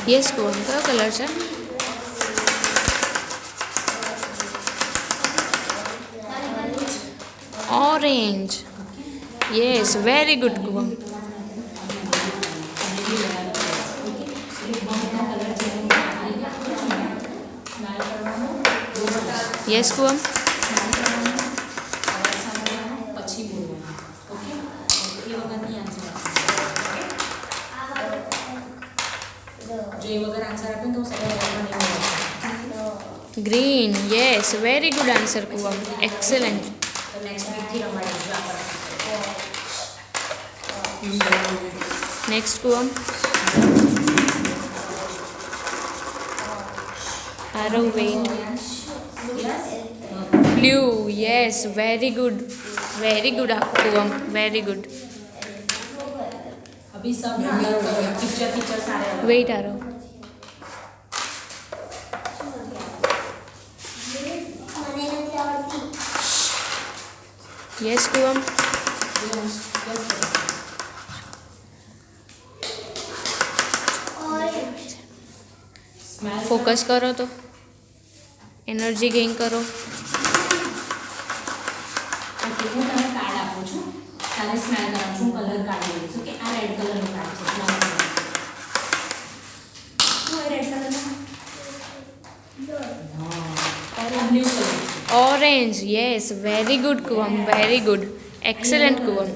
Yes કુવમ કયો colour છે? Orange. Yes very good Kuvam. Yes Kuvam. પછી બોલવાનું. ઓકે, એ વગરની આન્સર જો એ વગર આન્સર આપે તો green. Yes very good answer Kuvam. Excellent. તો નેક્સ્ટ વીકથી રમાડીશું આપણે. Next Kuvam. Aarav wait. Yes blue. Yes very good Kuvam. Very good. अभी सब पिक्चर सारे wait Aarav. Yes Kuvam. Focus કરો તો એનર્જી ગેઇન કરો. ઓકે, હું તને કાર્ડ આપું છું, તારે સ્મેલ કરવાનું છું. કલર કાર્ડ લઈશ. ઓકે, આ રેડ કલરનું કાર્ડ છે. સ્મેલ શું રેડ કલરનું? और blue colour. Orange. Yes very good Kuvam. Very good. Excellent કુવમ.